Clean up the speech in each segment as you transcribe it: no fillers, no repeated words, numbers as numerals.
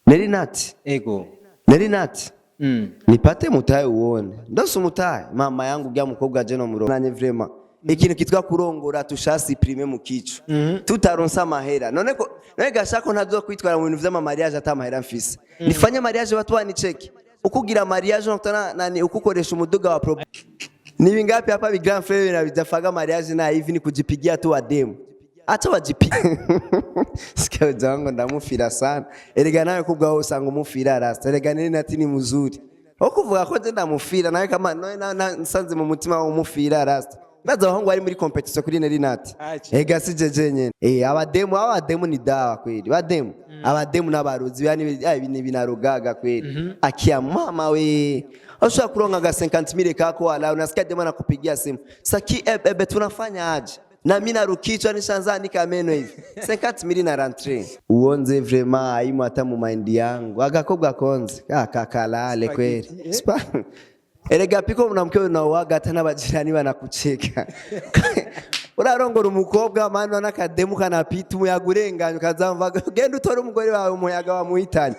Neri nati. Ego. Neri nati. Nipate mutaye uone. Ndose mutaye. Mama yangu gya mukobwa je no murongo. Nanye vrema. Ikintu kitwa kurongora tushasi prime mu kicu. Tutaronsa amahera. None gashako ntazo kwitwara mu bintu vy'ama mariage atamahera mfise. Nifanye mariage watu wanicheki. Ukugira mariage nokutana nani ukukoresha umuduga wa problem. Ni vingapi hapa bi grand frère na bidafaga mariage na hivi ni kujipigia tu wademu. Acha wajipigia. Sikao jango ndamufira sana. Erega nawe kubwa usanga umufira rasta. Erega nini nati ni muzuri. Okuvuga ko je ndamufira nawe kama nsanze mu mutima wo umufira rasta. Maze aho ngo ari muri competition kuri Neri nati. Ega si jeje nyene. Abademu ni dawa kweli. Abademu n'abaruzi yani binarugaga kweli. Akia mama we. Osha kuronga ga 50,000 kako ala unasikia demu anakupigia simu. Saki ebe tunafanya aje? Na mimi narukichwa nishaanza nikameno hivi. 50,000 na rentrée. Uonze vraiment aimu hata mu mind yangu. Agakobwa konze. Kakalale kweli. Erega piko mnamkeo na waga hata n'abajirani banakucheka. Urarongora umukobwa mano nakademu kanapita umuyaga urenganya ukazamva genda utora umugore wawe umuyaga wamuhitanye.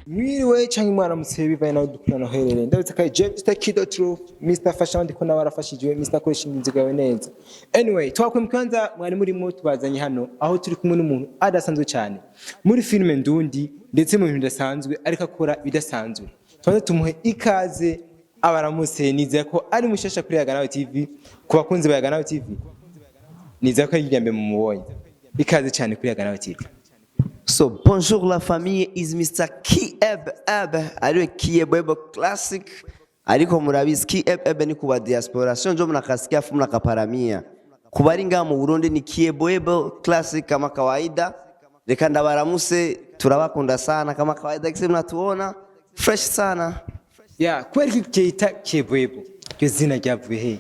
Mwiriwe canke mwana mutse bivaye nawe dukurana herere ndabitse kai James Takido True Mr Fashion ndiko nawe arafashijwe Mr Koresha inziga yawe neza. Anyway twakwe mkanza mwari murimo tubazanye hano aho turi kumwe n'umuntu adasanzwe cyane muri filme ndundi ndetse mu bintu bidasanzwe ariko akora bidasanzwe. Twaze tumuhe ikaze abaramutse nizeye ko ari mushasha kuri Yaganawe TV ku bakunzi ba Yaganawe TV. Nizeye ko yigambye mu mubonye. Ikaze cyane kuri Yaganawe TV. So bonjour la famille, is Mr. Kieb. Ariwe Kieb classic. Ariko murabizi Kieb ni kuba diaspora. Sio mnakasikia afu mnakaparamia. Kubari nga mu Burundi ni Kieb classic kama kawaida. Reka ndabaramuse turabakunda sana kama kawaida kisi mnatuona fresh sana. Yeah, kweli kiita Kieb. Iryo zina ryavuye he?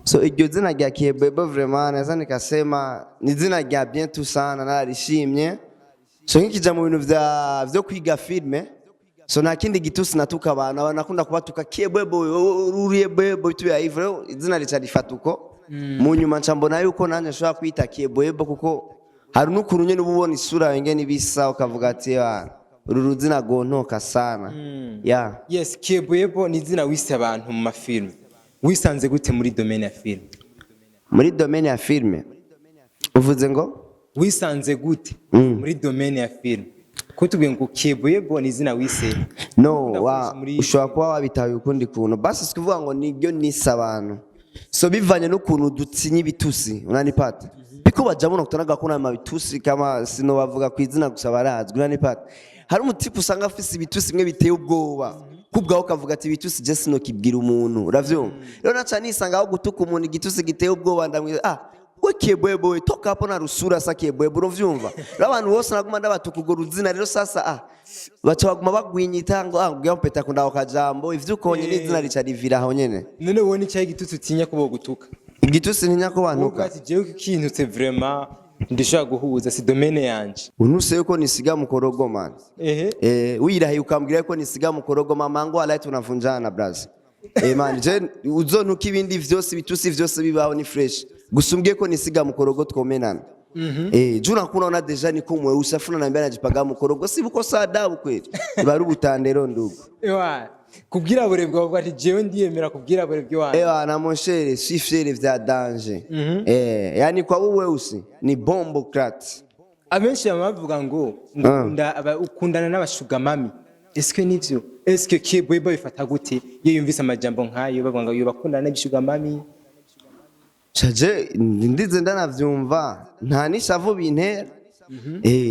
So iryo zina rya Kieb vraiment naza nikasema ni zina rya bien tout sana narishimye. So nkija mu bintu vyo kwiga filme so nakindi gitusi natuka abantu nakunda kubatuka Kiebwebo ururiebwebo itu ya hivyo izina rica rifatuko mu nyuma ncambona yuko nanje shobora kwita Kiebwebo kuko hari n'ukuru nyene ububona isura wenge nibisa ukavuga ati uru ruzina gontoka sana. Yeah. Yes, Kiebwebo ni izina wise abantu mu mafilme. Wisanze gute muri domaine ya filme? Muri domaine ya filme uvuze ngo wisanze gute muri domaine ya film ko tubwiye ngo Kiebwebo ni izina wise no ushobora kuba wabitaye ukundi kuntu basi sikuvuga ngo nibyo nisa abantu so bivanye n'ukuntu dutsinye ibitusi unanipata biko bajamo no kutonaga ko nama bitusi kama sino bavuga ku izina gusa barazwi unanipata hari umutipe usanga afise ibitusi bimwe biteye ubwoba kubwaho kavuga ati ibitusi je sino kibwira umuntu uravyo rero naca nisanga aho gutuka umuntu igitusi giteye ubwoba ndamwe Kiebwebo toka hapo na rusura sa Kiebwebo uvyumva abantu bose naguma ndabatukugo ruzina rero sasa bacha baguma bagwinyita ngo ubwo mpeta kunda okajambo ivyukonye n'izina rica rivira aho nyene none woni cyayi gitutu tinya kubo gutuka igitusi ntinya ko bantuka ati jewe kintutse vraiment ndishaka guhuza si domaine yanje unuse yuko nisiga mukorogo man wirahe ukambwira ko nisiga mukorogo mamango alaiti unavunjana brazi man je uzontuka ibindi vyose bitusi vyose bibaho ni fresh gusumbye ko nisiga mukorogo twomenana juna kunaona deja niko mweusi afuna naambia najipaga mukorogo sibuko sadabu kweli bari ubutandero ndugu kubwira bore bwo ati jewe ndiyemera kubwira bore byo wanyu na monshere sifere vya danger yani kwa weusi ni bombo crat abenshi bavuga ngo ukundana n'abashugamami eske nivyo eske Kiebwebo bifata gute iyo yumvise amajambo nkayo bavuga ngo yubakundana n'abashugamami chaje ndize ndanavyumva nta nishavu bintera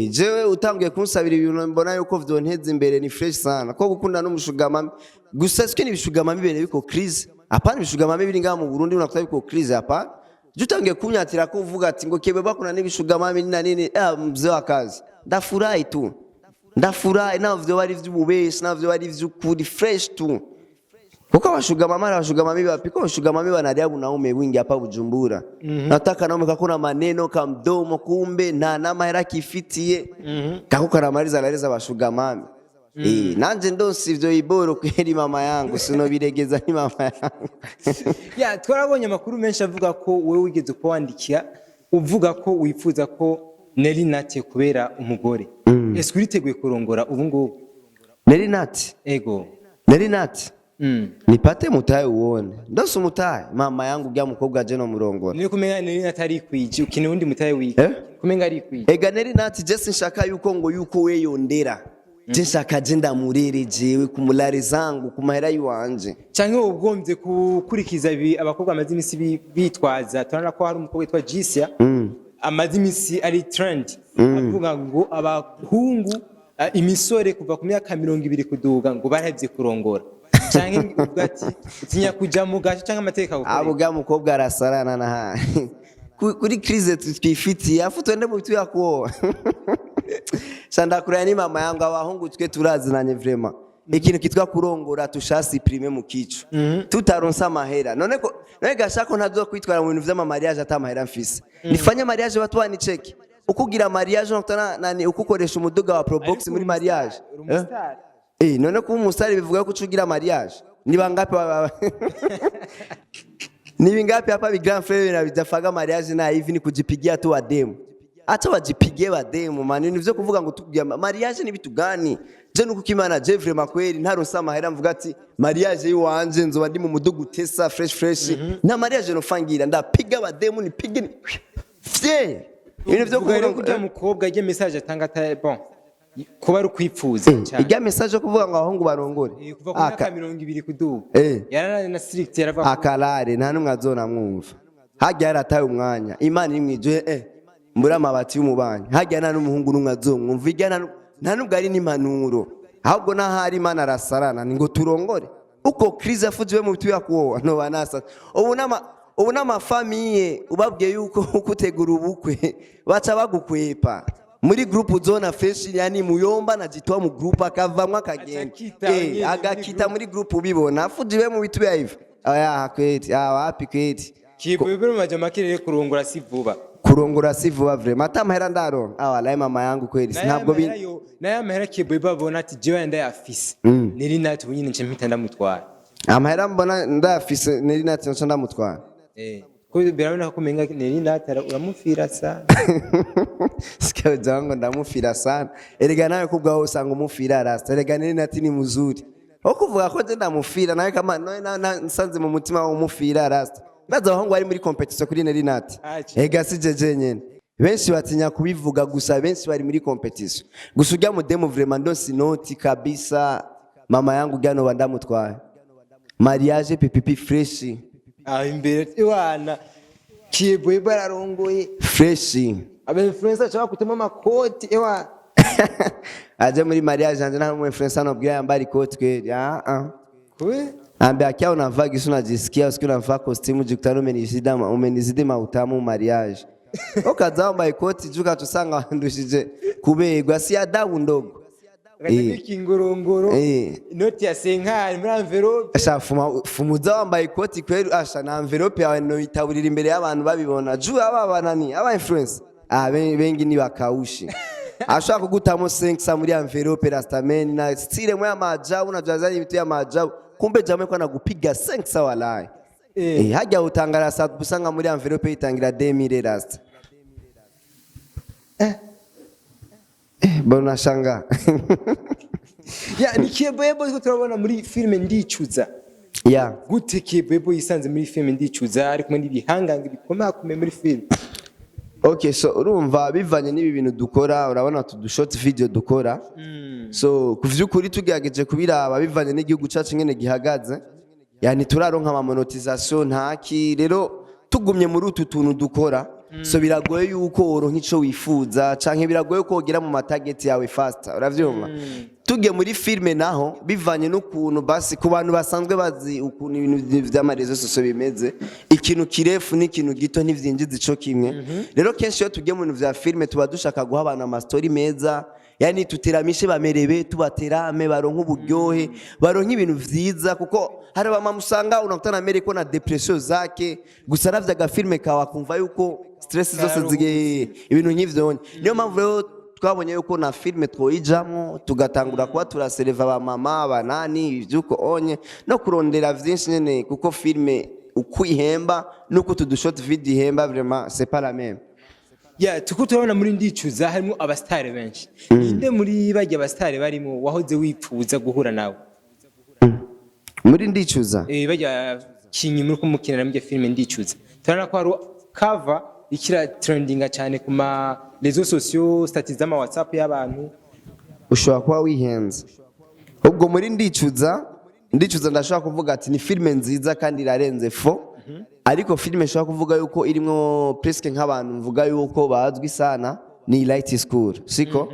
jewe utangiye kunsabira ibintu mbona yuko vyonteza imbere ni fresh sana ko gukunda n'umushugamami gusa sike nibishugamami bene biko crise apana ibishugamami biri ngaha mu Burundi unakuta biko crise apana jutangiye kunyatira ko uvuga ati ngo Kiebwebo bakuna n'ibishugamami na nini mzee wa kazi ndafurahi tu ndafurahi navyo bari vy'ububeshi navyo bari vy'ukuri fresh tu kuko abashugamami bapiko abashugamami banaria bunaume wingi hapa Bujumbura nataka naume kakuna maneno kamdomo kumbe na namahera kifitiye kakuka namaliza lareza abashugamami nanje ndonsi ivyo iboro kweri mama yangu sino biregeza ni mama yangu twarabonye amakuru menshi avuga ko wewe wigeze kwandikira uvuga ko wifuza ko Neri Nat kubera umugore ese uriteguye kurongora ubu ngubu Neri Nat ego Neri Nat nipate mutaye uone ndose umutaye mama yangu gya mukobwa je no murongora niri kumenya Neri Nat ari kwije ukine undi mutaye wiki kumenga ari kwije ega Neri Nat je sinshaka yuko we yondera je nshaka je ndamurere jewe kumulare zangu kumahera yiwanje canke ubwombye gukurikiza ibi abakobwa amazi imisi bitwaza turana ko hari umukobwa witwa Jisia amazi imisi ari trend avuga ngo abahungu imisore kuva ku myaka 20 kuduga ngo barahevye kurongora canke ugati utinya kuja mu gace canke amateka gukora abo ga mukobwa arasarana na kuri crise twifitiye afutwe nde mu bitu yako Sandakura ni mama yangu abahungu twe turazinanye vraiment ikintu kitwa kurongora tushasi prime mu kicu tutaronsa amahera none gashako ntazo kwitwara mu bintu vy'ama mariage atamahera mfise nifanye mariage batwani check ukugira mariage nokutana nani ukukoresha umuduga wa probox muri mariage none ko umusari bivuga ko ucugira mariage ni bangapi ni bingapi hapa bi grand frère na bidafaga mariage na hivi ni kujipigia tu ademu acha wajipigie bademu mani nivyo kuvuga ngo tugiye mariage ni bitu gani je nuko kimana je vraiment kweli ntaronsa amahera mvuga ati mariage yiwanje nzoba ndi mu mudugu tesa fresh na mariage no fangira ndapiga bademu ni pige fye ibintu vyo kuvuga kujya mukobwa ije message atanga ta bon kuba ari kwipfuza cyane ijya message kuvuga ngo abahungu barongore kuva ku myaka 20 kuduga yarana na strict yarava akalare nta numwe azona mwumva hajya yarataye umwanya imana imwije mbura amabati y'umubanyi hajya nta n'umuhungu numwe azomwumva ijya nta nubwo ari n'impanuro ahubwo n'ahari imana arasarana ni ngo turongore uko crise afujiwe mu bitu yakuwowa no banasa ubu n'amafamiye ubabwiye yuko ukutegura ubukwe baca bagukwepa muri groupe zone fresh yani muyomba na jitwa mu groupe akavamwa akagenda agakita muri groupe ubibona afujiwe mu bitu ya hivi aya kweti wapi kweti kibwe maje makirere kurongora si vuba kurongora si vuba vraiment atamahera ndaronka walahi mama yangu kweli ntabwo naye amahera kibwe babona ati jewe ndayafise Neri Nat bunyine nce mpita ndamutwara amahera mbona ndayafise Neri Nat nce ndamutwara ko birabona ko menga Neri Nat uramufira sana sikao jango ndamufira sana erega nawe kubwa usanga umufira rasta erega Neri Nat ni muzuri okuvuga ko je ndamufira nawe kama nsanze mu mutima w'umufira rasta baza abahungu bari muri competition kuri Neri Nat ega si jeje nyene benshi batinya kubivuga gusa benshi bari muri competition gusa ujya mu demo vraiment ndonsi noti kabisa mama yangu gano bandamutwaye mariage pipipi fresh imbere iwana kibwe bararongoye fresh aba influencer cyangwa kutema makoti ewa aje muri mariage anje na mu influencer no bwira yambari koti kwe kwe ambe akia unavaa kisu unajisikia usiku unavaa costume jikutana umenizidi mautamu mariage ukazamba ikoti juka tusanga wandushije kuberwa si adabu ndogo kingorongoro inoti ya senkari muri envelope asha fumuza wambaye ikoti kweli asha na envelope yawe no itaburira imbere y'abantu babibona ju aba nani aba influence bengi ni bakaushi ashaka kugutamo 5 muri envelope rastamen na style mwa majabu na jazani vitu ya majabu kumbe jamwe kwa nakupiga 5 walai haja utangara sa busanga muri envelope itangira 2000 rasta bona shanga ya ni kibwebo ko turabona muri filme ndicuza gute kibwebo yisanze muri filme ndicuza ari kumwe n'ibihanganga bikomakume muri filme okay so urumva bivanye n'ibi bintu dukora urabona tudushot video dukora so kuvyukuri tugiyageje kubiraba bivanye n'igihugu cyacu ngene gihagaze yani turaronka ama monetization ntaki rero tugumye muri utu tuntu dukora so biragoye yuko uronka ico wifuza canke biragoye ko ugira mu matarget yawe faster uravyumva tugiye muri filme naho bivanye n'ukuntu basi ku bantu basanzwe bazi ukuntu ibintu vy'amarezo sose bimeze ikintu kirefu n'ikintu gito ntivyinjiza ico kimwe rero kenshi iyo tugiye mu bintu vya filme tuba dushaka guha abantu ama story meza yani tuteramishe bamerebe tubaterame baronka uburyohe baronka ibintu vyiza kuko hari abama musanga unakutana Amerika na depression zake gusa navyaga filme kawa kumva yuko stress zose zige ibintu nk'ivyo niyo mpamvu rero twabonye yuko na filme twoijamo tugatangura kuba turasereva ba mama banani ivyuko onye no kurondera vyinshi nyene kuko filme ukwihemba nuko tudushot video ihemba vraiment c'est pas la même tuko turabona muri ndicuza harimo abastare benshi inde muri bajya abastare barimo wahoze wipfuza guhura nawe muri ndicuza bajya kinyi muri kumukinira muri filime ndicuza turabona ko hari cover ikira trendinga cyane ku ma réseaux sociaux stati z'ama WhatsApp y'abantu ushobora kuba wihenze ubwo muri ndicuza ndashaka kuvuga ati ni filime nziza kandi irarenze fo ariko filime nshaka kuvuga yuko irimo presque nk'abantu mvuga yuko bazwi sana ni Light School siko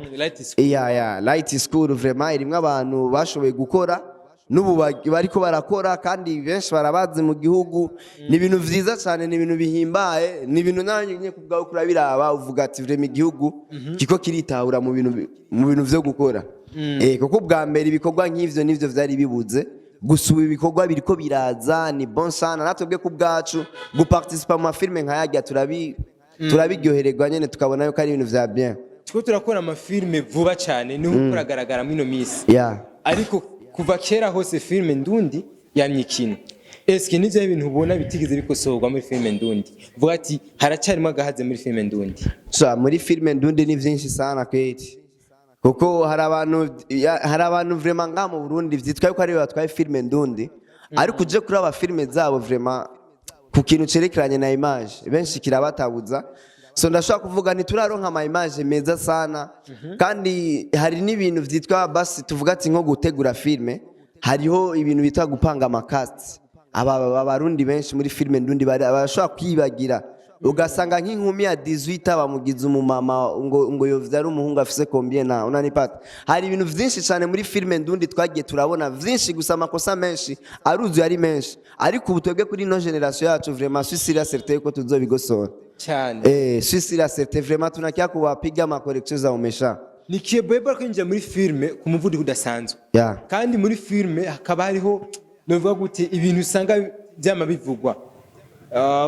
Light School vraiment irimo abantu bashoboye gukora n'ubu bariko barakora kandi benshi barabazi mu gihugu ni ibintu vyiza cyane ni ibintu bihimbaye ni ibintu nanye kubwaho kurabiraba uvuga ati vraiment igihugu kiko kiritahura mu bintu vyo gukora kuko bwa mbere ibikorwa nk'ivyo nivyo vyari bibuze gusuba ibikorwa biriko biraza ni bon sana natwebwe ku bwacu guparticipa mu filme nka yajya turabiryohererwa nyene tukabona yuko ari ibintu vya bien tuko turakora ama filme vuba cyane niho kuragaragara muri no misi ariko kuva kera hose filme ndundi yamye ikintu eske n'ivyo ibintu ubona bitigeze bikosorwa muri filme ndundi vuga ati haracyarimo agahaze muri filme ndundi muri filme ndundi ni vyinshi sana kweti kuko hari abantu vraiment nga mu Burundi vyitwa yuko ari batwaye filme ndundi ariko uje kuri aba filme zabo vraiment ku kintu cerekeranye na image benshi kirabatabuza ndashaka kuvuga ntituraronka ama image meza sana kandi hari n'ibintu vyitwa basi tuvuga ati nko gutegura filme hariho ibintu bitwa gupanga amakasti abarundi benshi muri filme ndundi barashaka kwibagira ugasanga nk'inkumi ya 18 bamugize umumama ngo yovyara umuhungu afise combien na unanipata hari ibintu vyinshi cyane muri filme ndundi twagiye turabona vyinshi gusa amakosa menshi aruzu yari menshi ariko ubutwebwe kuri no generation yacu vraiment suis sûr certain ko tuzobigosora cyane suis sûr certain vraiment tunakia kuwapiga ma corrections za umesha nikiye beba kwinjira muri filme ku muvuduko udasanzwe kandi muri filme hakaba hariho novuga gute ibintu usanga byama bivugwa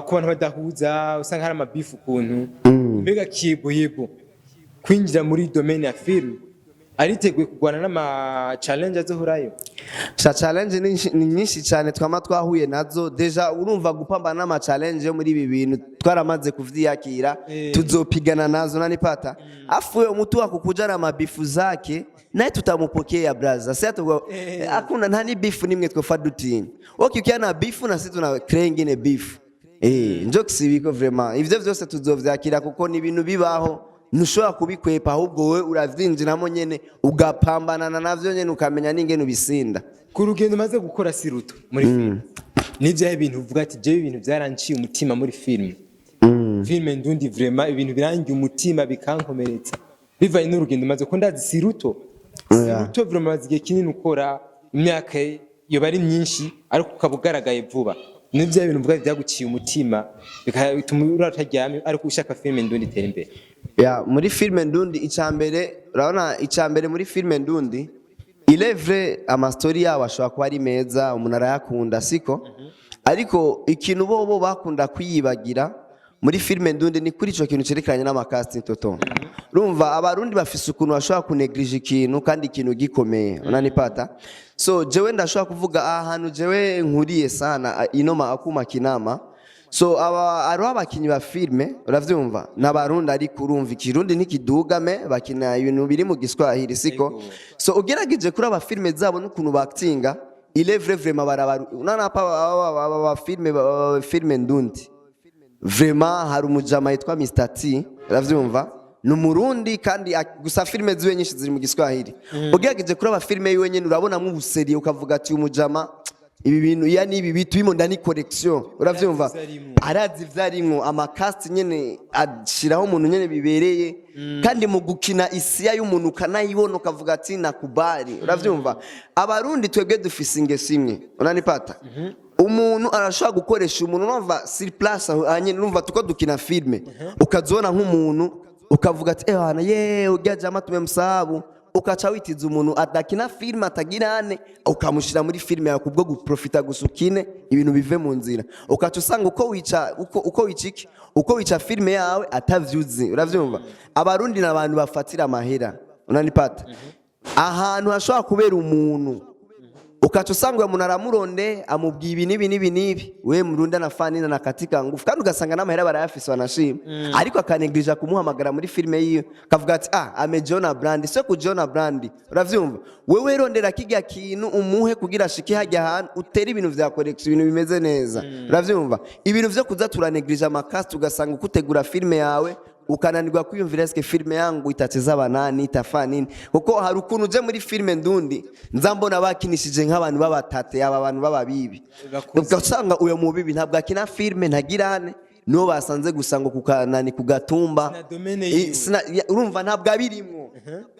ku bantu badahuza usanga hari amabifu kuntu mbega yebo kwinjira muri domaine ya film ariteguye kugwana n'ama challenge azohurayo challenge ni nyinshi cyane twama twahuye nazo deja urumva gupambana n'ama challenge yo muri ibi bintu twaramaze kuvyiyakira tuzopigana nazo nanipata afuye umutu wako kujana mabifu zake naye tutamupokea brother sasa tugo hakuna nani beef nimwe twofadutini ukiana beef na sisi tuna crane beef njokisi biko vraiment ivyo vyose tuzovyakira kuko ni ibintu bibaho ntushobora kubikwepa ahubwo we uravyinjiramo nyene ugapambanana navyo nyene ukamenya n'ingene ubisinda ku rugendo maze gukora siruto muri film nivyo ibintu uvuga ati je ibintu byaranciye umutima muri film filme ndundi vraiment ibintu birangiye umutima bikankomeretsa bivaye n'urugendo maze ko ndazi siruto vraiment bazigiye kinini ukora imyaka yo bari myinshi ariko ukabugaragaye vuba nivyo ibintu uvuga byaguciye umutima bikatuma urataryamye ariko ushaka filme ndundi itera imbere muri filme ndundi icambere urabona icambere muri filme ndundi il est vrai ama story yawe ashobora kuba ari meza umuntu arayakunda siko ariko ikintu bo bakunda kwiyibagira muri filme ndundi ni kuri ico kintu cerekeranye n'amakasting toto urumva abarundi bafise ukuntu bashobora kuneglige ikintu kandi ikintu gikomeye unanipata jewe ndashobora kuvuga ahantu jewe nkuriye sana inoma akuma kinama aro abakinyi ba filme uravyumva n'abarundi ariko urumva ikirundi ntikidugame bakina ibintu biri mu Giswahili siko ugerageje kuri aba filme zabo n'ukuntu baktinga il est vrai vraiment barabaru unana pa filme ndundi vraiment hari umujama yitwa Mr T uravyumva n'umurundi kandi gusa filme ziwe nyinshi ziri mu Giswahili ugerageje kuri aba filme yiwe nyene urabona mu buseri ukavuga ati umujama ibi bintu yani ibi bitu bimo ndani collection uravyumva arazi vyarimwo amakast nyene ashiraho umuntu nyene bibereye kandi mu gukina isiya y'umuntu kanayibona ukavuga ati nakubari uravyumva abarundi twebwe dufise ingesimwe unanipata umuntu arashaka gukoresha umuntu numva sur place nyene numva tuko dukina filme ukazona nk'umuntu ukavuga ati hana ujyaje amatume msahabu ukaca witiza umuntu adakina filme atagirane ukamushira muri filme yawe kubwo guprofita gusukine ibintu bive mu nzira ukaca usanga uko wica filme yawe atavyuzi uravyumva abarundi n'abantu bafatira amahera unanipata ahantu hashobora kubera umuntu ukaca usanga umuntu aramuronde amubwiye ibi nibi we murundi anafanina na katika ngufu kandi ugasanga n'amahera barayafise wanashima ariko akanegrija kumuhamagara muri filime yiyo kavuga ati ame Jonah Brand se ku Jonah Brand uravyumva wewe rondera kijya kintu umuhe kugira shike hajya ahantu utera ibintu vya collection ibintu bimeze neza uravyumva ibintu vyo kuza turanegrija amakast ugasanga ukutegura filime yawe ukananirwa kwiyumvira eske filime yangu itateza abanani itafa nini kuko hari ukuntu uje muri filime ndundi nzambona bakinishije nk'abantu babatate aba bantu bababibi ugasanga uyo mubibi ntabwo akina filime ntagirane no basanze gusanga kukanani kugatumba urumva ntabwo abirimwo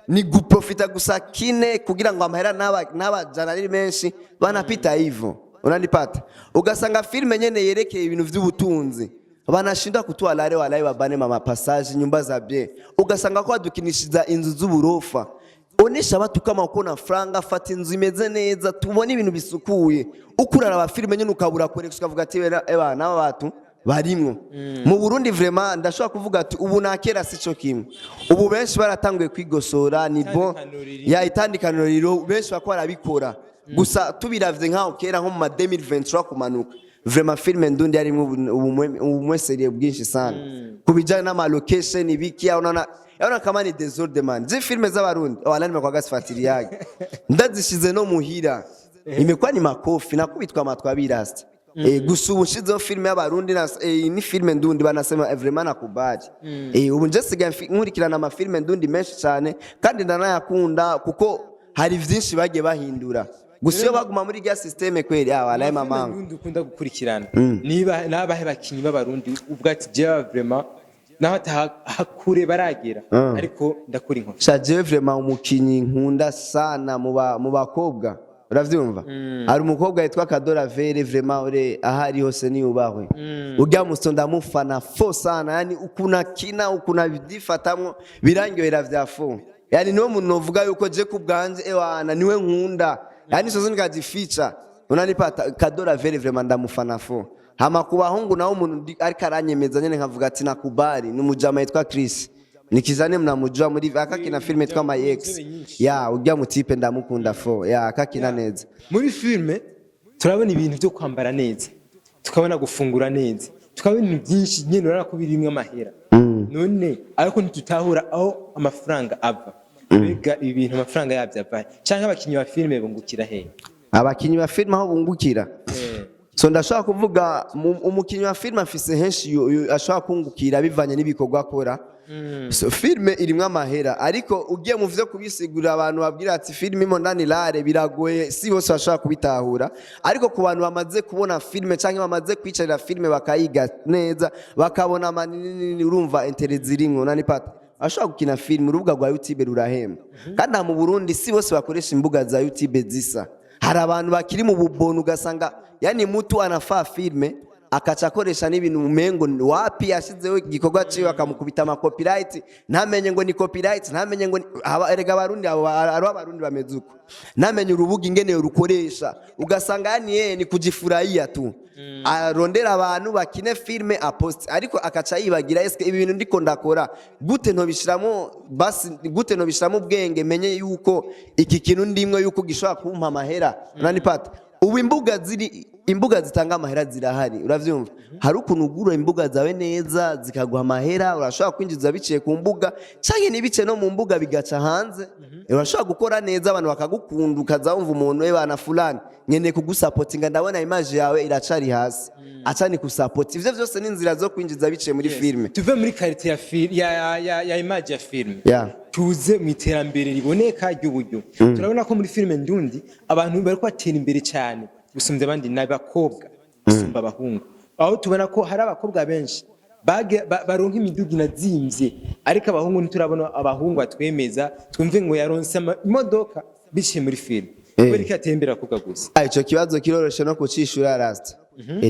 ni guprofita gusa kine kugira ngo amahera n'abajana ari menshi banapita hivyo unanipata ugasanga filime nyene yerekeye ibintu vy'ubutunzi banashinda kutwala walaye babane mama passage nyumba za bien ugasanga ko adukinishiza inzu z'uburofa onesha batu kama uko na franga fata inzu imeze neza tubone ibintu bisukuye ukurara aba filime nyene ukabura korekso ukavuga ati eba n'aba batu barimwo mu Burundi vraiment ndashobora kuvuga ati ubu nakera sico kimwe ubu benshi baratanguye kwigosora ni bon ya itandikaniro riro benshi bakora bikora gusa tubiravye nkaho kera nko mu 2023 kumanuka vraiment filme ndundi yarimwe ubumwe serie bwinshi sana kubijana n'ama location ibiki yaona kama ni desordre man zi filme z'abarundi wala nimekwaga sifatiri yake ndazishize no muhira imekuwa ni makofi nakubitwa amatwa birasta gusa ubu nshizeho filme y'abarundi ni filme ndundi banasema vraiment nakubari ubu nje sigaye nkurikirana ama filme ndundi menshi cyane kandi ndanayakunda kuko hari vyinshi bagiye bahindura gusa iyo baguma muri ya systeme kweli walaye mamangu ndukunda gukurikirana niba nabahe bakinyi b'abarundi ubwati je vraiment naho hakure baragera ariko ndakuri inko shaje vraiment umukinyi nkunda sana mu bakobwa uravyumva hari umukobwa yitwa Kadora Vere vraiment ore ahari hose ni ubahwe ujya musonda mufana fo sana yani ukuna kina ukuna bidifatamwo birangyohera vyafo yani niwe muntu novuga yuko je kubwanje ewana niwe nkunda yani sozo nikajificha unanipata Kadora Vere vraiment ndamufana fo hama kubahungu nawo umuntu ariko aranyemeza nyene nkavuga ati nakubari numujama yitwa Chris nikizane mnamujua muri akakina filme yitwa My Ex ya ujya mutipe ndamukunda fo ya akakina neza muri filme turabona ibintu byo kwambara neza tukabona gufungura neza tukabona ibintu byinshi nyene urara kubirimwe amahera none ariko ntitutahura aho amafaranga ava biga ibintu amafaranga yabyo ava cyangwa abakinyi ba filme bungukira he abakinyi ba filme aho bungukira so ndashaka kuvuga umukinyi wa filme afise henshi ashaka kungukira bivanye n'ibikorwa akora so filme irimwe amahera ariko ugiye mu vyo kubisigura abantu babwira ati filme imo ndani lare biragoye si bose bashaka kubitahura ariko ku bantu bamaze kubona filme canke bamaze kwicarira filme bakayiga neza bakabona manini urumva intérêt zirimwe unanipata ashaka gukina filme urubuga rwa YouTube rurahemba kandi mu Burundi si bose bakoresha imbuga za YouTube zisa hari abantu bakiri mu bubonu ugasanga yani mutu anafaa filme akaca akoresha n'ibintu umengo wapi yashizeho igikorwa ciwe akamukubita ama copyright ntamenye ngo ni copyright ntamenye ngo erega abarundi abarundi bamezuko ntamenye urubuga ingene rukoresha ugasanga yani ni kujifurahia tu arondera abantu bakine filme apost ariko akaca yibagira eske ibi bintu ndiko ndakora gute ntobishiramo basi gute ntobishiramo ubwenge menye yuko iki kintu ndimwe yuko gishobora kumpa amahera unanipata ubu imbuga zitanga amahera zirahari uravyumva hari ukuntu ugura imbuga zawe neza zikaguha amahera urashobora kwinjiza biciye ku mbuga canke nibice no mu mbuga bigaca hanze urashobora gukora neza abantu bakagukunda ukazawumva umuntu bana fulani nyene kugusapotinga ndabona image yawe iracari hasi acani kusupport ivyo vyose ni inzira zo kwinjiza biciye muri filme tuve muri quality ya film ya image ya film tuze mu iterambere riboneka ry'uburyo turabona ko muri filme ndundi abantu bari kwatera imbere cyane gusumvya abandi n'abakobwa gusumba abahungu aho tubona ko hari abakobwa benshi baronka imidugi nazimvye ariko abahungu ntiturabona abahungu atwemeza twumve ngo yaronse imodoka biciye muri filme kweli katembera kuga gusa ico kibazo kiroroshe no kucishura rasta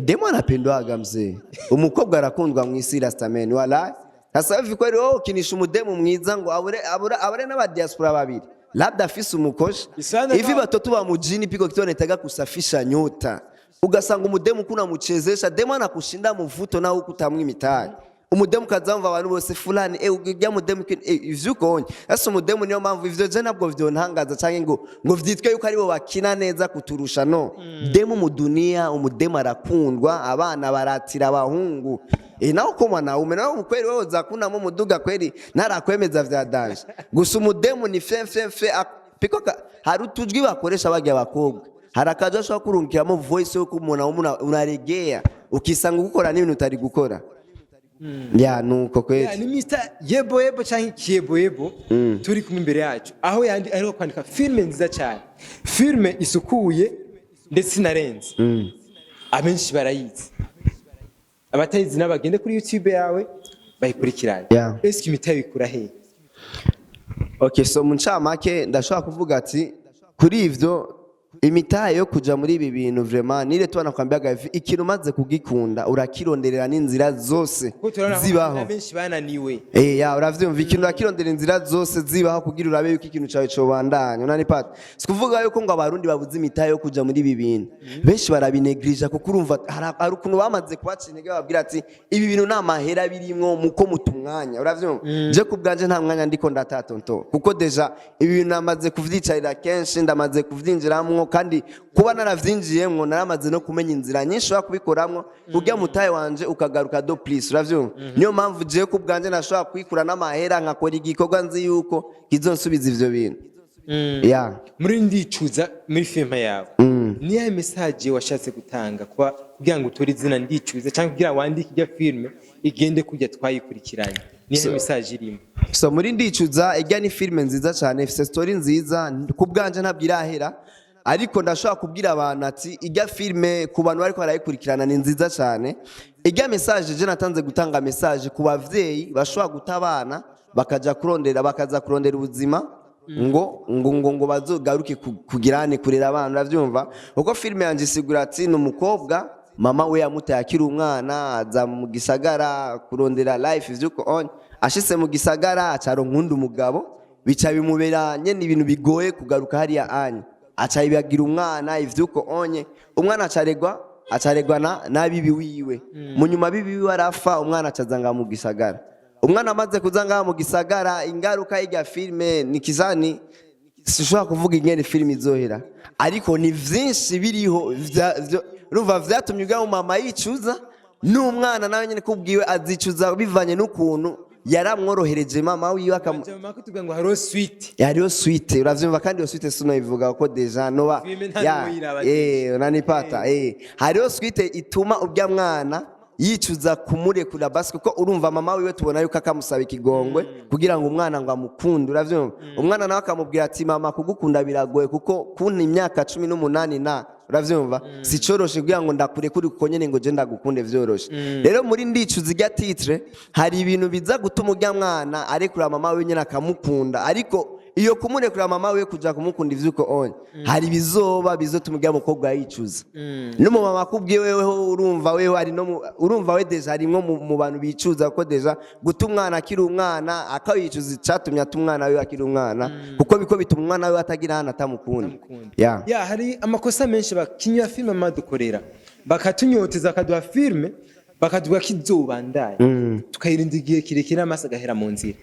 demo anapendwaga mzee umukobwa arakundwa mu isi rasta men wala sasa hivi kweli kinisha umudemu mwiza ngo abure n'aba diaspora babiri labda afise umukoshi hivi batoto ba mujini piko kitonetaga kusafisha nyota ugasanga umudemu kuna muchezesha demo anakushinda muvuto na huku tamwe mitari umudemu kazamva abantu bose fulani ujya mudemu ivyo ukonye ese umudemu niyo mpamvu ivyo je nabwo vyontangaza canke ngo vyitwe yuko aribo bakina neza kuturusha no demu mu dunia umudemu arakundwa abana baratira abahungu naho ko mwana umena ukweli wewe zakunamo muduga kweli narakwemeza vya danje gusa umudemu ni fe piko hari utujwi bakoresha bajya abakobwa harakaje ashobora kurungikiramo voice yo kumuna unaregea ukisanga gukora n'ibintu utari gukora ya nuko kweli ni Mr Yebo cyangwa Kiyebo turi kumwe imbere yacu aho yandi ariho kwandika filme nziza cyane filme isukuye ndetse narenze abenshi barayizi abatayizi n'abagende kuri YouTube yawe bayikurikiranye ese imitaye bikura he okay so muncamake ndashaka kuvuga ati kuri ivyo imitahe yo kuja muri ibi bintu vraiment nire tubana kwambiaga ikintu maze kugikunda urakironderera n'inzira zose zibaho benshi bananiwe ya uravyumva ikintu urakirondera inzira zose zibaho kugira urabe yuko ikintu cawe cobandanya unani pat sikuvuga yuko ngo abarundi babuze imitahe yo kuja muri ibi bintu benshi barabinegrija kuko urumva hari ukuntu bamaze kubaca intege babwira ati ibi bintu nta mahera birimwo muko mutumwanya uravyumva je kubganje nta mwanya ndiko ndatatonto kuko deja ibi bintu namaze kuvyicarira kenshi ndamaze kuvyinjiramwo kandi kuba naravyinjiyemwo naramaze no kumenya inzira nyinshi wa kubikoramwo kugira mutaye wanje ukagaruka do please uravyumva niyo mpamvu je kubganje nashobora kwikura n'amahera nkakora igikorwa nzi yuko kizonsubiza ivyo bintu ya muri ndicuza muri filme yawe niya message washatse gutanga kugira ngo utore izina ndicuza cyangwa kugira wandike ijya filme igende kujya twayikurikiranye niya message irimo so muri ndicuza ijya ni filme nziza cyane ifite story nziza kubganje ntabwirahera ariko ndashaka kubwira abantu ati ijya filme ku bantu bariko barayikurikirana ni nziza cyane ijya message je natanze gutanga message ku bavyeyi bashobora gutabana bakaza kurondera ubuzima ngo bazogaruke kugirane kurera abana uravyumva uko filme yanje isigura ati numukobwa mama we yamutaye akiri umwana aza mu gisagara kurondera life ivyuko on ashise mu gisagara acaro nkunda umugabo bica bimubera nyene ibintu bigoye kugaruka hariya anya acayibagira umwana ivyuko onye umwana acaregwa nabibi wiwe munyuma bibi wiwe arafa umwana acazanga mu gisagara umwana amaze kuzanga mu gisagara ingaruka y'ijya filme nikizani sishobora kuvuga ingene filme izohera ariko ni vyinshi biriho urumva vyatumye ubwa mama yicuza n'umwana nawe nyene kubwiwe azicuza bivanye n'ukuntu yaramworohereje mama wiwe akamama kutubwira ngo hariho suite hariho suite uravyumva kandi iyo suite sino ivuga ko deja noba unanipata hariho suite ituma ubya mwana yicuza kumurekura basi kuko urumva mama wiwe tubona yuko akamusaba ikigongwe kugira ngo umwana ngo amukunde uravyumva umwana nawe akamubwira ati mama kugukunda biragoye kuko kunta imyaka 18 na uravyumva sicoroshe kugira ngo ndakurekure kuko nyene ngo je ndagukunde vyoroshe rero muri ndicuza ijya titre hari ibintu biza gutuma ujya mwana arekura mama wiwe nyene akamukunda ariko iyo kumurekura mama we kuja kumukunda ivyuko onye hari bizotuma ujya mukobwa yicuza numu mama kubwiye wewe urumva wewe ari no urumva we deja ari mu bantu bicuza ko deja gutumwana akiri umwana akayicuza catumye atumwana we akiri umwana kuko biko bituma umwana we atagira hana atamukunda ya hari amakosa menshi bakinywa filme madukorera bakatunyoteza akaduha filme bakaduha kizobandaya tukayirinda igihe kirekire amaso agahera mu nzira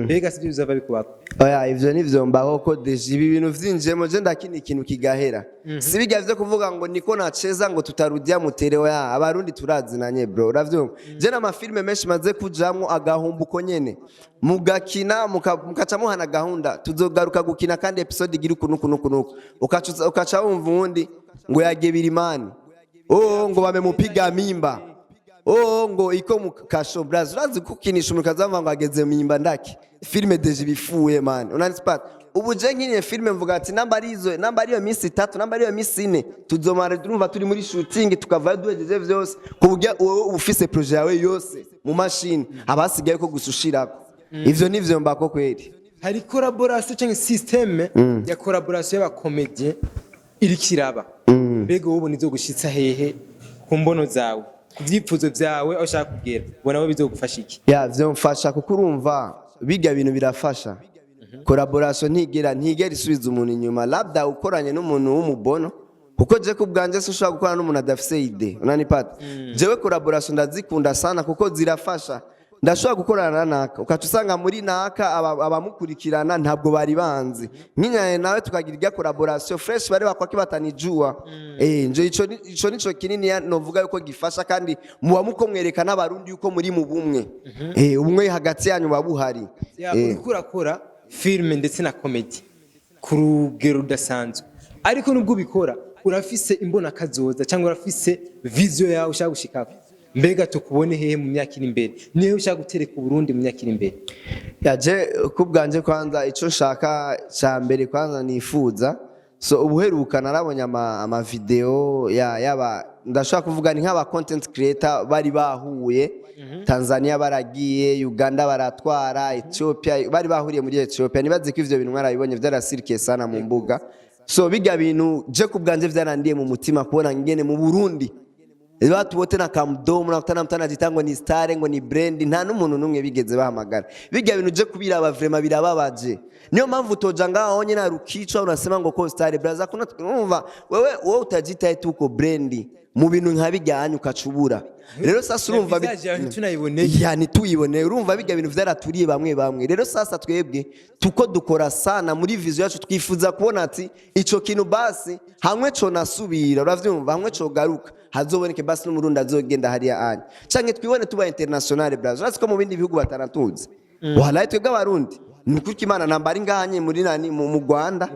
mbega sivyo bizava bikubako oya ivyo nivyo mbaho ko deje ibi bintu vyinjemo je ndakini ikintu kigahera sibiga vyo kuvuga ngo niko naceza ngo tutarudia muterewe abarundi turazinanye bro uravyumva je na mafilme menshi maze kujamwo agahumbuko nyene mugakina mukacamo hana gahunda tuzogaruka gukina kandi episode igira kunukunukunuku ukaca wumva undi ngo yagebira imani ngo bamemupiga mimba ngo iko mukasho brazo urazi kukinisha umukazava ngo ageze mimba ndaki filme deje bifuye man unanspot ubu je nkine filme mvuga ati namba ariyo minsi 3 namba ariyo minsi 4 tuzomara durumva turi muri shooting tukava duhejeje vyose kuburya wowe ufise projet yawe yose mu machine abasigaye ko gusushirako ivyo nivyo mbako kweli hari collaboration cyangwa systeme ya collaboration y'abakomedie iri kiraba mbega wowe nizo gushitsa hehe ku mbono zawe kuvyifuzo vyawe aho ushaka kugera bona we bizogufasha iki vyo mfasha kuko urumva biga ibintu birafasha collaboration ntigera isubiza umuntu inyuma labda ukoranye n'umuntu w'umubono kuko je kubganje se ushaka gukorana n'umuntu adafise ide unanipata jewe collaboration ndazikunda sana kuko zirafasha ndashobora gukorana na naka ukaca usanga muri naka abamukurikirana ntabwo bari banzi nk'inyane nawe tukagira irya collaboration fresh bari bakwaki batanijua nje ico nico kinini novuga yuko gifasha kandi muba mukomwereka n'abarundi yuko muri mu bumwe ubumwe hagati yanyu babuhari uriko urakora filme ndetse na comedy ku rugero rudasanzwe ariko nubwo ubikora urafise imbona kazoza cyangwa urafise vision yawe ushaka gushikako mbega tukubone hehe mu myaka iri imbere niyo ushaka gutereka Burundi mu myaka iri imbere yaje kubwanje kwanza ico nshaka ca mbere kwanza nifuza so ubuheruka narabonye ama video yaba ndashaka kuvuga ni nk'aba content creator bari bahuye Tanzania baragiye Uganda baratwara Ethiopia bari bahuriye muri Ethiopia nibaze ko ivyo bintu mwarabibonye vyarasirkiye sana mu mbuga so biga bintu je kubwanje vyarandiye mu mutima kubona ngene mu Burundi watu wote na kamdomo nakutana mtu anajitango ni star ngo ni brand nta n'umuntu numwe bigeze bahamagara biga bintu je kubiraba vraiment birababaje niyo mpamvu toja ngaho nyine na rukichwa unasema ngo ko star braza kuna umva wewe utajita etuko brand mu bintu nkabijyanye ukacubura rero sasa urumva yani tuyibone urumva biga bintu vyaraturiye bamwe rero sasa twebwe tuko dukora sana muri vision yacu twifuza kubona ati ico kintu basi hamwe co nasubira uravyumva hamwe co garuka hazoboneke basi n'umurundi azogenda hariya anye canke twibone tuba international braza uretse ko mu bindi bihugu batanatuzi walaye twebwe abarundi nukuki imana nambari nganye muri nani mu Rwanda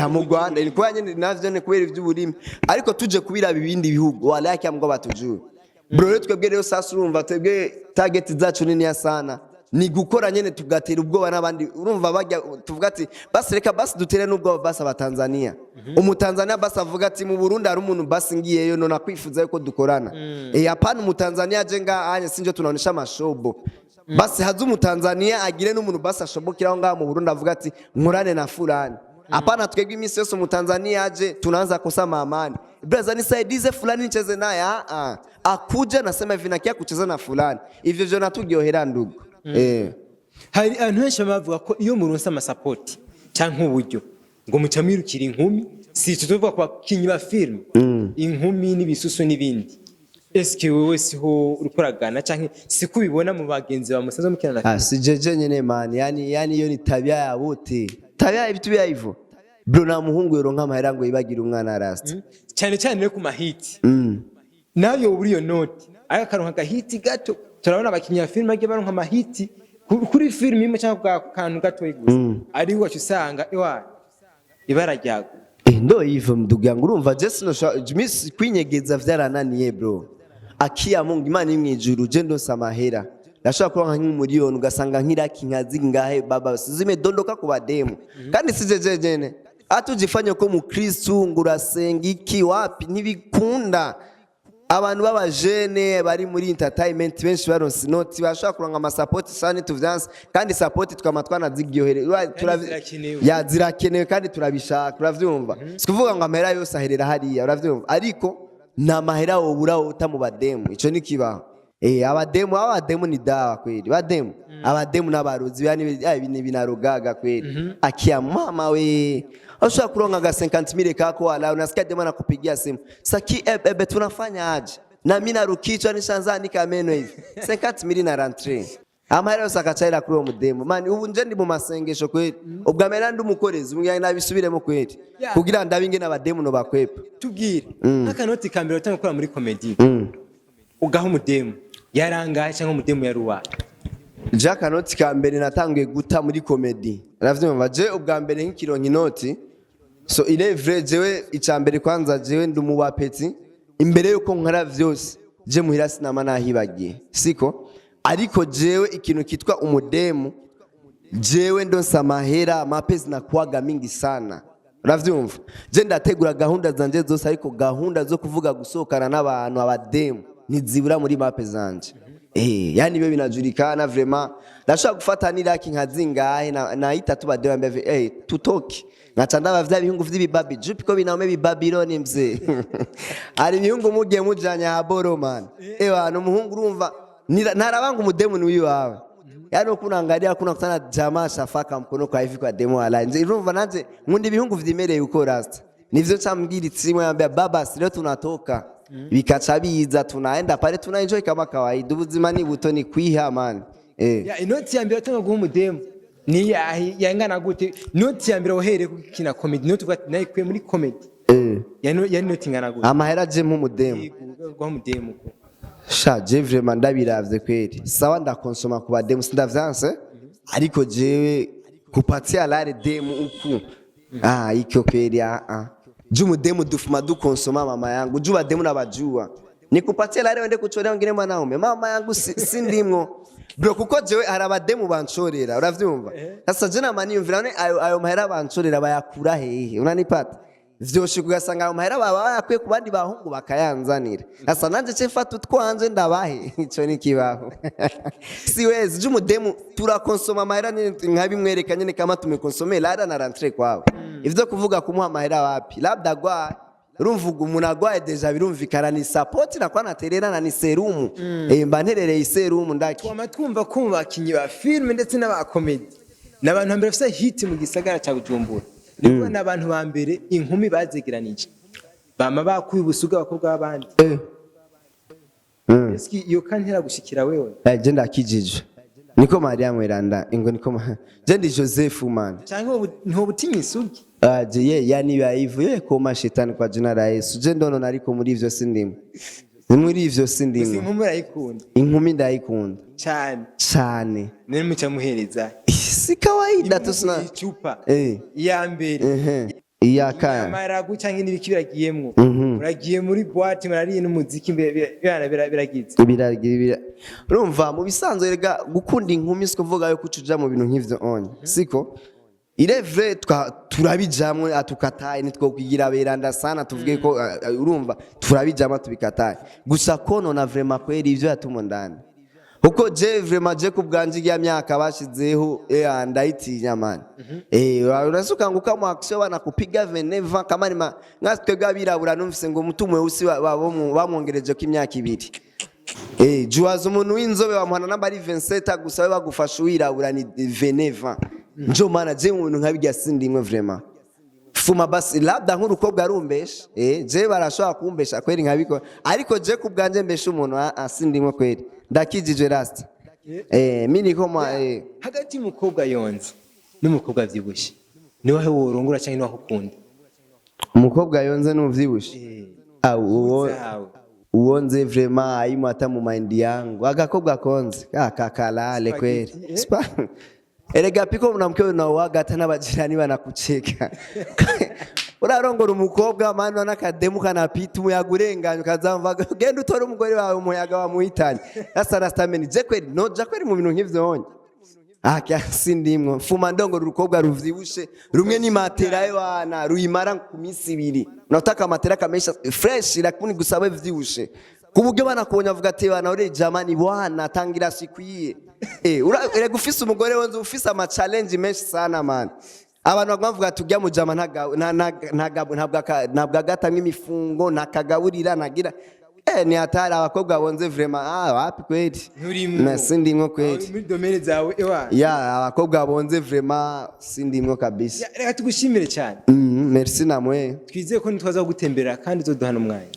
mu Rwanda ilikuwa nyene navyo ne kubera ivy'uburimi ariko tuje kubira bibindi bihugu walaye cyamgo batujuru bro twebwe rero sasa urumva twebwe target zacu nini ya sana ni gukora nyene tugatera ubwoba n'abandi urumva bajya tuvuga ati basi reka basi dutere n'ubwoba basi abatanzania umutanzania basi avuga ati mu Burundi ari umuntu basi ngiyeyo none akwifuza yuko dukorana apana umutanzania aje anye sinje tunaonesha amashobo basi hazu umutanzania agire n'umuntu basi ashobokiraho ngaho mu Burundi avuga ati nkurane na fulani apana twebwe imisi yose umutanzania aje tunaanza kusama amani brother nisaidize fulani nicheze naye akuja nasema hivi nakia kucheza na fulani ivyo vyo natugyohera ndugu hari abantu benshi bavuga ko iyo muronsa amasapoti cyangwa uburyo ngo mucamirukira inkumi si tuvuga kwa kinyi ba film inkumi n'ibisusu n'ibindi eske wewe siho urukoragana cyangwa sikubibona mu bagenzi ba musaza mukina na si jeje nyene man yani yo ni tabia ya bote tabia ibitu bya hivyo bro na muhungu yero nk'amahera ngo yibagira umwana rasta cyane ku mahiti nayo uri yo note aya karonka gahiti gato turabona abakinya film age baronka amahiti kuri film imwe cyangwa kantu gato yigusa ari wacu usanga ibara ryago ndo hivyo mdugu yangu urumva Jesse no Miss kwinyegeza vyarananiye bro akiya Mungu Imana imwijuru je ndo samahera ndashaka kuronka nk'umuriyoni ugasanga nk'iraki nkazi ngahe baba zimedondoka ku bademu kandi sije jene atujifanye ko mu Kristo ngurasenga iki wapi ntibikunda abantu b'abajene bari muri entertainment benshi baronse noti bashaka kuronka amasapoti sani tuvyanse kandi sapoti twamatwa nazigyohere zirakenewe kandi turabishaka uravyumva sikuvuga ngo amahera yose aherera hariya uravyumva ariko nta mahera wobura utamu bademu ico nikibaho abademu ni dawa kweli abademu n'abarozi yani binarogaga kweli akia mama we ushaka kuronga ga 50,000 kako wala unasikia demu anakupigia simu saki ebe tunafanya aje na mimi narukichwa nishanzani kameno hivi 50,000 na rentrée amahera yose akacaira kuri uwo mudemu mani ubu nje ndi mu masengesho kweli ubwa mera ndi umukorezi ubwo nabisubiremo kweli kugira ndabinge n'abademu no bakwepa tubwire akanoti kambere utanga gukora muri comedy ugaho umudemu yarangaye cyangwa umudemu yaruwa Jaka noti kambere natangiye guta muri comedy uravyumva je ubwa mbere nk'ikironka inoti so ile vrai jewe icambere kwanza jewe ndumubapeti imbere yuko nkara vyose je muhira sinama nahibagiye siko ariko jewe ikintu kitwa umudemu jewe ndonsa amahera amapezi nakwaga mingi sana uravyumva je ndategura gahunda zanje zose ariko gahunda zo kuvuga gusohokana n'abantu abademu ntizibura muri mape zanje yani bibe binajurikana vraiment ndashaka gufata niraki nkazingahe na itatu bademu mbeve tutoki ngacanda bavya bihungu vy'ibibabi jupiko binaume bibabiloni mzee ari bihungu mugiye mujanya haboro man no muhungu urumva narabanga umudemu ni wiwawe yani ukunangalia kuna kutana jamaa shafaka mkono kwa hivi kwa demo ala urumva nanje ngundi bihungu vyimereye uko rasta nivyo cyambwira itsimwe yambya baba leo tunatoka bikaca biza tunaenda pale tunaenjoy kama kawaida ubuzima ni buto ni kwiha man ya inoti ya mbere atanga guha umudemu ni yangana gute inoti ya mbere wahereye kukina comedy inoti ugati nayo kwe muri comedy ya inoti ingana gute amahera je mu mudemu guha umudemu sha je vraiment ndabiravye kweli sawa ndakonsoma ku bademu sindavyanse ariko jewe kupatia lare demu uku iko kweli Jumu demu dufuma dukonsoma mama yangu juba demu nabajua nikupatia lare wende kuchorera ngine mwanaume mama yangu sindimwo bro kuko jewe harabademu banchorera uravyumva sasa je namaniyumvira none ayo mahera banchorera bayakura hehe unanipata vyoshe kugasanga ayo mahera baba yakwiye ku bandi bahungu bakayanzanira sasa nanje cefata utwanje ndabahe ico ni kibaho siwezi jumu demu turakonsoma amahera nkabimwereka nyene kama tumekonsomera lare na rentrée kwabo ivyo kuvuga kumuha amahera wapi labda gwa urumvuga umuntu agwaye deja birumvikana ni support na kwa natererana ni serumu mba nterereye iserumu ndaki twama ko bakinyi ba film ndetse n'aba comedy n'abantu bambere bafite hit mu gisagara cya Bujumbura niko n'abantu bambere inkumi bazegeranije bama bakuye ubusuga abakobwa b'abandi eski iyo kantera gushikira wewe je ndakijije niko Maria Mweranda ingo niko je ndi Joseph man cyangwa nto butinyi isugi je yani bayivuye ko mashetani kwa jina la Yesu je ndono nariko muri ivyo sindimo muri ivyo sindimo inkumi urayikunda inkumi ndayikunda cyane nene muca muhereza si kawaida tusina icupa ya mbere iyaka amaragu cyangwa n'ibiki biragiyemwo uragiye muri boîte marariye n'umuziki biragize urumva mu bisanzwe rega gukunda inkumi siko vuga yo kucuja mu bintu nk'ivyo onye siko irevre turabijamwe atukataye nitwo kugira beranda sana tuvuge ko urumva turabijama tubikataye gusa kono na vraiment kweri ivyo yatumondana uko je vraiment je kubwanje ya myaka bashizeho ndayitinya man urasuka nguka mu action bana kupiga veneva kama ni ngatwega birabura numvise ngo mutumwe usi bamwongereje ko imyaka 2 juwazo umuntu w'inzobe bamuhana namba ari 27 gusa bagufasha wirabura ni veneva njo mana je umuntu nkabijya sindimwe vraiment fuma basi labda nk'urukobwa arumbesha je barashobora kumbesha kweri nkabiko ariko je kubwanje mbesha umuntu asindimwe kweri ndakijije rasta mini koma hagati y'umukobwa yonze n'umukobwa vyibushe niwe worongora cyangwa niwe ukunda umukobwa yonze n'uvyibushe uwonze vraiment ayimo ata mu mind yangu agakobwa konze kakalale kweri erega piko mnamke na wagata n'abajirani banakucheka urarongora umukobwa mano nakademu kanapita umuyaga urenganya ukazamva genda utora umugore wawe umuyaga wamuhitanye sasa rastameni je kweri no je kweri mu bintu nk'ivyo honye sindimwo fuma ndongora urukobwa ruvyibushe rumwe ni matera y'abana ruyimara ku minsi 2 unataka matera kamesha fresh lakini gusaba vyibushe kuburyo banakonya avuga ati bana ore jamani bwana tangira sikwiye urega ufise umugore wonze ufise ama challenge menshi sana man abantu bavuga tujya mu jama ntabwo agatamwe imifungo nakagaburira nagira ni atari abakobwa bonze vraiment wapi kweli nasindimwo kweli muri domaine zawe abakobwa bonze vraiment sindimwo kabisa reka tugushimire cyane merci namwe twizeye ko nitwaza gutembera kandi uzoduhana umwanya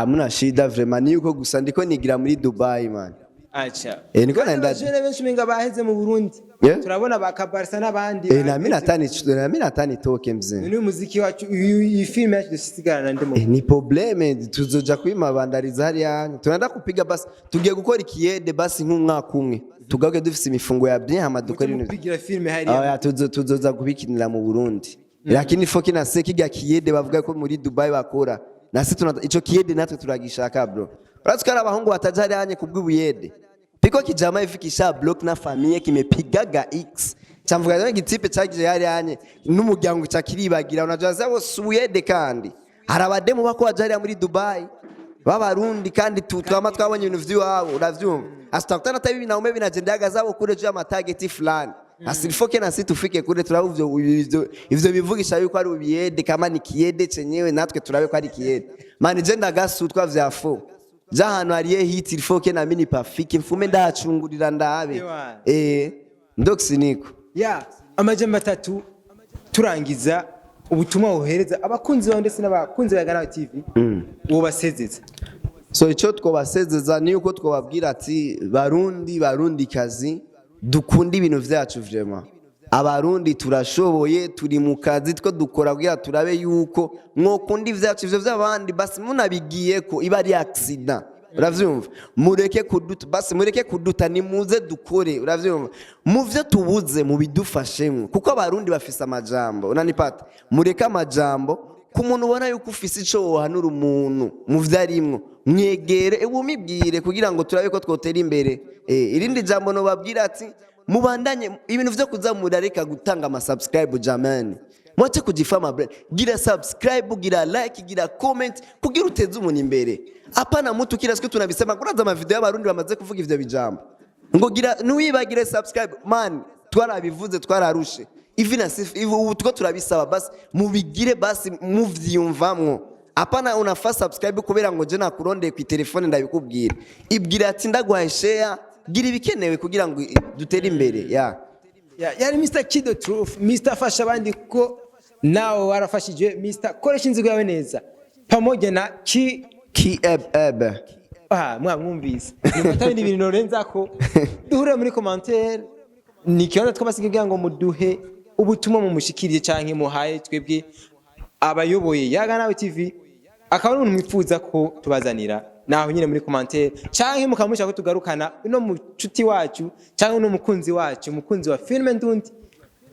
muna shida vraiment ni uko gusa ndiko nigira muri Dubai man acha niko naenda jene benshi minga baheze mu Burundi turabona bakabarisa nabandi na natani toke mzee ni umuziki wacu iyi film yacu dusigarana ndimo ni probleme tuzoja kwimabandariza hari yanyu tunaenda kupiga basi tugiye gukora ikiyede basi nk'umwaka umwe tugabwe dufise imifungo ya bien hama dukora ibintu kupigira film hari tuzoza kubikinira mu Burundi lakini foki na seki ga kiyede bavuga ko muri Dubai bakora nasi ico kiyede natwe turagishaka bro uratsikara abahungu batajari hanye kubw'ubuyede piko kijama ifikisha block na famille kimepigaga x cyamvuga ngo igitipe cyagije yari hanye n'umuryango cyakiribagira unajua zabo subuyede kandi harabademu bako bajari muri Dubai babarundi kandi twama twabonye ibintu vy'iwabo uravyumva asitakutana tabi binaume binajendaga zabo kure je amatarget fulani asilifoke na sisi tufike kule turabuvyo ivyo bivugisha yuko ari ubiyede kama ni kiyede cenyewe natwe turabe ko ari kiyede mani je ndagasutwa vyafo jahano ariye hit ilifoke na mini pafike mfume ndacungurira ndabe ndoksi niko amajambo 3 turangiza ubutumwa uhereza abakunzi bawe ndetse n'abakunzi ba Gana TV uwo basezeza so icyo twabasezeza ni uko twababwira ati barundi kazi dukunda ibintu vyacu vraiment abarundi turashoboye turi mu kazi two dukora kugira turabe yuko mwokunda ivyacu ivyo vy'abandi basi munabigiye ko iba ari accident uravyumva mureke kuduta nimuze dukore uravyumva mu vyo tubuze mu bidufashemwe kuko abarundi bafise amajambo unanipata mureke amajambo ku muntu ubona yuko ufise ico wohanura umuntu mu vyarimwo mwegere ubumibwire kugira ngo turabe ko twotera imbere irindi jambo no babwira ati mubandanye ibintu vyo kuzamura reka gutanga ama subscribe jamani mwache kujifama brand gira subscribe gira like gira comment kugira uteze umuntu imbere apana mtu kila siku tunabisema kuraza ama video y'abarundi bamaze kuvuga ivyo bijambo ngo gira nuwibagire subscribe man twarabivuze twararushe ivina ubu two turabisaba basi mubigire basi muvyumvamwo apana unafa subscribe kubera ngo je nakurondeye ku telefone ndabikubwira ibwira ati ndagwaye share gira ibikenewe kugira ngo dutere imbere yari Mr. Kido Truth Mr. Fasha abandi ko nawe warafashije Mr. koresha inzigo yawe neza pamoja na mwamwumvise nimutabindi ibintu norenza ko duhure muri commentaire nikiona twabasigiye ngo muduhe ubutumwa mu mushikiriye canke muhaye twebwe abayoboye Yaga Nawe TV akaba ari mwipfuza ko tubazanira naho nyine muri commentaire canke mukamusha ko tugarukana no mucuti wacu canke no mukunzi wacu mukunzi wa filme ndundi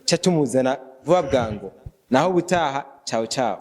cha tumuzana vuba bwango naho butaha ciao ciao